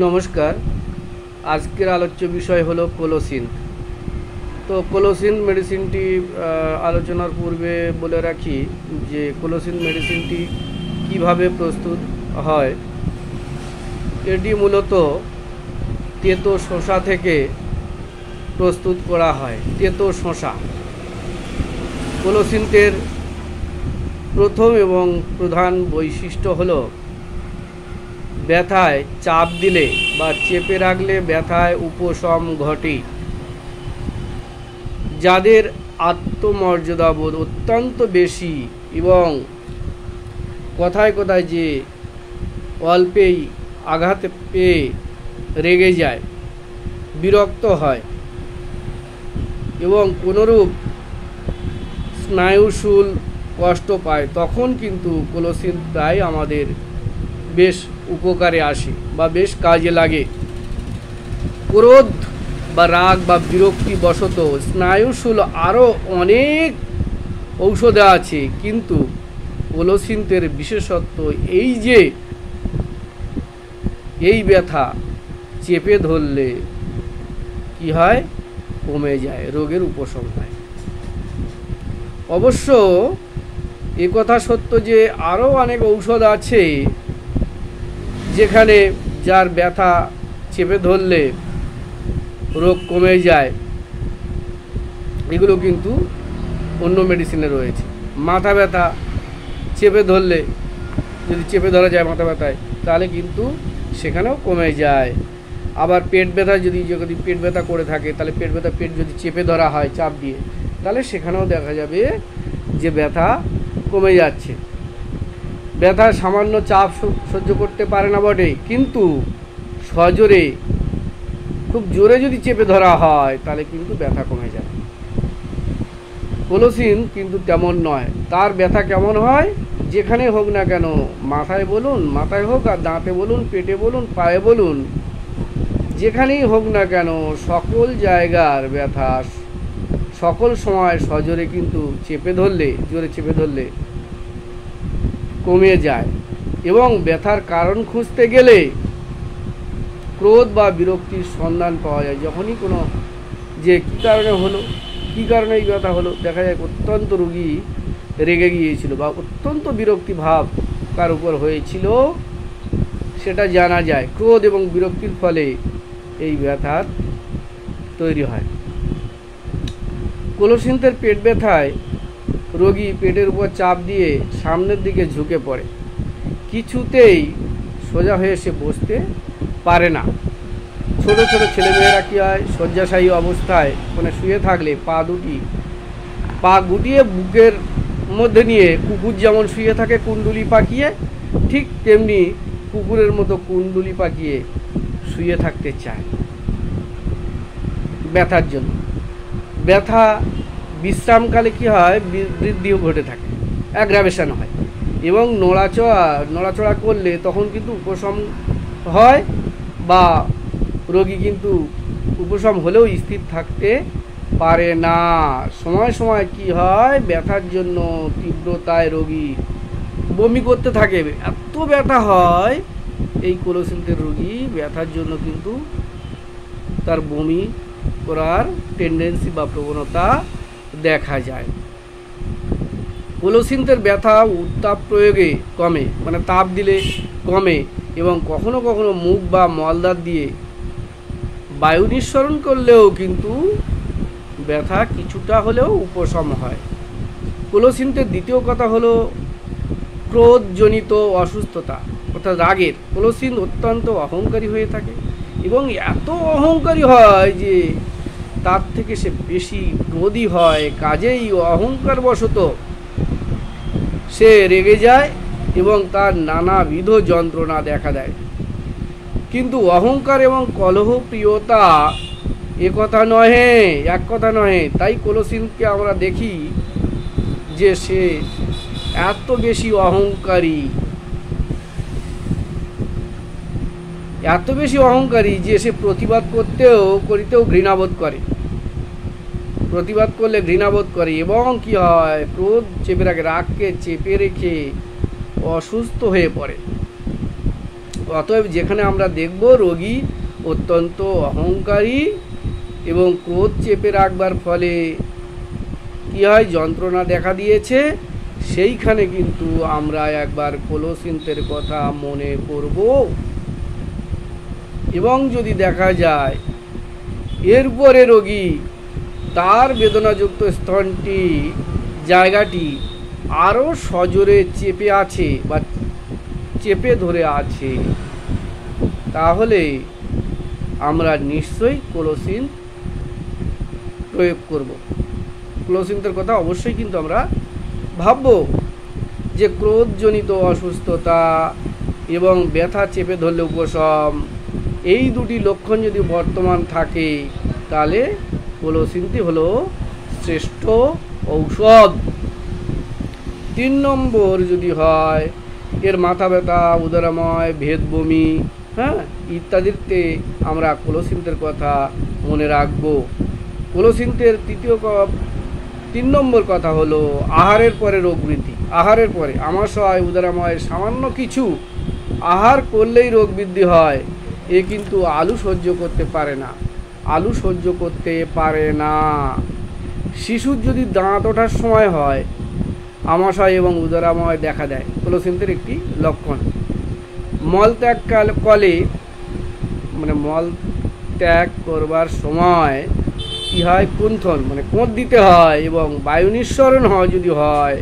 নমস্কার। আজকের আলোচ্য বিষয় হলো কোলোসিন। তো কোলোসিন মেডিসিনটি আলোচনার পূর্বে বলে রাখি যে কোলোসিন মেডিসিনটি কিভাবে প্রস্তুত হয়। এটি মূলত তেতো শসা থেকে প্রস্তুত করা হয়। তেতো শসা। কোলোসিনের প্রথম এবং প্রধান বৈশিষ্ট্য হলো ব্যথায় চাপ দিলে বা চেপে রাখলে ব্যথায় উপশম ঘটে। যাদের আত্মমর্যাদাবোধ অত্যন্ত বেশি এবং কথায় কথায় যে অল্পেই আঘাত পেয়ে রেগে যায়, বিরক্ত হয় এবং কোনোরূপ স্নায়ুশূল কষ্ট পায়, তখন কিন্তু কোলোসিন প্রায় আমাদের বেশ উপকারে আসে বা বেশ কাজে লাগে। ক্রোধ বা রাগ বা বিরক্তি বশত স্নায়ুশূল আরও অনেক ঔষধ আছে, কিন্তু কোলোসিনের বিশেষত্ব এই যে এই ব্যথা চেপে ধরলে কি হয়, কমে যায়, রোগের উপশম হয়। অবশ্য এ কথা সত্য যে আরও অনেক ঔষধ আছে যেখানে যার ব্যথা চেপে ধরলে রোগ কমে যায়। এগুলো কিন্তু অন্য মেডিসিনে রয়েছে। মাথা ব্যথা চেপে ধরলে, যদি চেপে ধরা যায় মাথা ব্যথায়, তাহলে কিন্তু সেখানেও কমে যায়। আবার পেট ব্যথা যদি পেট ব্যথা করে থাকে, তাহলে পেট যদি চেপে ধরা হয় চাপ দিয়ে, তাহলে সেখানেও দেখা যাবে যে ব্যথা কমে যাচ্ছে। ব্যথা সামান্য চাপ সহ্য করতে পারে না বটে, কিন্তু সজোরে খুব জোরে যদি চেপে ধরা হয় তাহলে কিন্তু ব্যথা কমে যায়। কোলোসিন কিন্তু তেমন নয়। তার ব্যথা কেমন হয়, যেখানে হোক না কেন, মাথায় বলুন, মাথায় হোক আর দাঁতে বলুন, পেটে বলুন, পায়ে বলুন, যেখানেই হোক না কেন, সকল জায়গার ব্যথা সকল সময় সজোরে কিন্তু জোরে চেপে ধরলে কমে যায়। এবং ব্যথার কারণ খুঁজতে গেলে ক্রোধ বা বিরক্তির সন্ধান পাওয়া যায়। যখনই কোনো যে কী কারণে হলো, কী কারণে এই ব্যথা হলো, দেখা যায় অত্যন্ত রোগী রেগে গিয়েছিল বা অত্যন্ত বিরক্তি ভাব কার উপর হয়েছিল, সেটা জানা যায়। ক্রোধ এবং বিরক্তির ফলে এই ব্যথার তৈরি হয়। কোলোসিনের পেট ব্যথায় রোগী পেটের উপর চাপ দিয়ে সামনের দিকে ঝুঁকে পড়ে, কিছুতেই সোজা হয়ে সে বসতে পারে না। ছোট ছোট ছেলেমেয়েরা কী হয়, শয্যাশায়ী অবস্থায় মানে শুয়ে থাকলে পা গুটিয়ে বুকের মধ্যে নিয়ে, কুকুর যেমন শুয়ে থাকে কুণ্ডুলি পাকিয়ে, ঠিক তেমনি কুকুরের মতো কুণ্ডুলি পাকিয়ে শুয়ে থাকতে চায় ব্যথার জন্য। ব্যথা বিশ্রামকালে কি হয়, বৃদ্ধিও ঘটে থাকে, অ্যাগ্রাভেশন হয় এবং নড়াচড়া করলে তখন কিন্তু উপশম হয়, বা রোগী কিন্তু উপশম হলেও স্থির থাকতে পারে না। সময় সময় কি হয়, ব্যথার জন্য তীব্রতায় রোগী বমি করতে থাকে। এত ব্যথা হয় এই কোলোসিনের রোগী ব্যথার জন্য কিন্তু তার বমি করার টেন্ডেন্সি বা প্রবণতা দেখা যায়। কোলোসিনের ব্যথা উত্তাপ প্রয়োগে কমে, মানে তাপ দিলে কমে, এবং কখনো কখনো মুখ বা মলদ্বার দিয়ে বায়ু নিঃসরণ করলেও কিন্তু ব্যথা কিছুটা হলেও উপশম হয়। কোলোসিনের দ্বিতীয় কথা হলো ক্রোধজনিত অসুস্থতা, অর্থাৎ রাগের। কোলোসিন অত্যন্ত অহংকারী হয়ে থাকে এবং এত অহংকারী হয় যে তার থেকে সে বেশি ক্রোধী হয়। কাজেই অহংকারবশত সে রেগে যায় এবং তার নানাবিধ যন্ত্রণা দেখা দেয়। কিন্তু অহংকার এবং কলহপ্রিয়তা এক কথা নহে। তাই কোলোসিনকে আমরা দেখি যে সে এত বেশি অহংকারী যে সে প্রতিবাদ করিতেও ঘৃণাবোধ করে। প্রতিবাদ করলে ঘৃণাবোধ করে এবং কি হয়, ক্রোধ চেপে রাখে, রাগকে চেপে রেখে অসুস্থ হয়ে পড়ে। অতএব যেখানে আমরা দেখব রোগী অত্যন্ত অহংকারী এবং ক্রোধ চেপে রাখবার ফলে কি হয়, যন্ত্রণা দেখা দিয়েছে, সেইখানে কিন্তু আমরা একবার কোলোসিন্থের কথা মনে করব। এবং যদি দেখা যায় এরপরে রোগী তার বেদনাযুক্ত স্থানটি জায়গাটি আরও সজোরে চেপে আছে বা চেপে ধরে আছে, তাহলে আমরা নিশ্চয়ই কোলোসিন প্রয়োগ করব। কোলোসিন্থের কথা অবশ্যই কিন্তু আমরা ভাবব যে ক্রোধজনিত অসুস্থতা এবং ব্যথা চেপে ধরলে উপশম, এই দুটি লক্ষণ যদি বর্তমান থাকে তাহলে কোলোসিনটি হলো শ্রেষ্ঠ ঔষধ। 3 নম্বর যদি হয় এর মাথা ব্যথা, উদরাময়, ভেদ বমি, ইত্যাদিতে আমরা কোলোসিন্থের কথা মনে রাখব। কোলোসিন্থের 3 নম্বর কথা হলো আহারের পরে রোগ বৃদ্ধি। আহারের পরে আমাশয়, উদরাময় সামান্য কিছু আহার করলেই রোগ বৃদ্ধি হয়। এ কিন্তু আলু সহ্য করতে পারে না, আলু সহ্য করতে পারে না। শিশুর যদি দাঁত ওঠার সময় হয় আমাশয় এবং উদরাময় দেখা দেয়, কোলোসিন্থের একটি লক্ষণ। মলত্যাগ কলে মানে মল ত্যাগ করবার সময় কি হয়, কুণ্ঠন মানে কোঁত দিতে হয় এবং বায়ু নিঃসরণ হয় যদি হয়,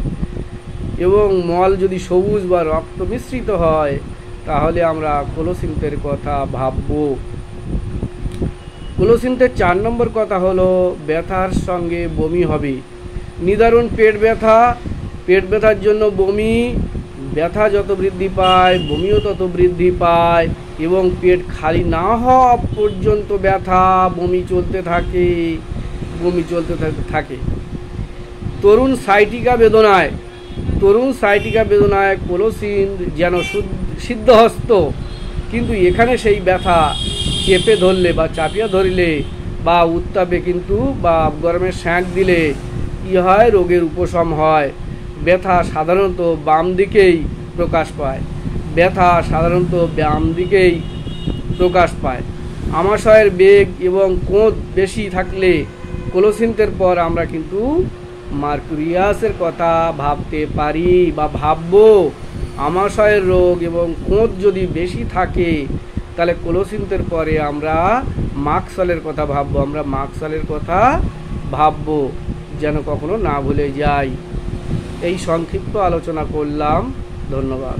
এবং মল যদি সবুজ বা রক্ত মিশ্রিত হয়, তাহলে আমরা কোলোসিন্থের কথা ভাবব। কোলোসিন্থের 4 নম্বর কথা হলো ব্যথার সঙ্গে বমি হবে। নিদারুণ পেট ব্যথা, পেট ব্যথার জন্য বমি, ব্যথা যত বৃদ্ধি পায় বমিও তত বৃদ্ধি পায় এবং পেট খালি না হওয়া পর্যন্ত ব্যথা বমি চলতে থাকে। তরুণ সাইটিকা বেদনায় কোলোসিন যেন সিদ্ধহস্ত, কিন্তু এখানে সেই ব্যথা চেপে ধরলে বা চাপিয়া ধরলে বা উত্তাপে কিন্তু বা গরমে সেঁক দিলে কি হয়, রোগের উপশম হয়। ব্যথা সাধারণত বাম দিকেই প্রকাশ পায়। আমাশয়ের বেগ এবং কোঁত বেশি থাকলে কোলোসিন্থের পর আমরা কিন্তু মার্কুরিয়াসের কথা ভাবতে পারি বা ভাবব। আমাশয়ের রোগ এবং কোঁত যদি বেশি থাকে তাহলে কোলোসিন্থের পরে আমরা মাকসালের কথা ভাবব, যেন কখনো না ভুলে যাই। এই সংক্ষিপ্ত আলোচনা করলাম। ধন্যবাদ।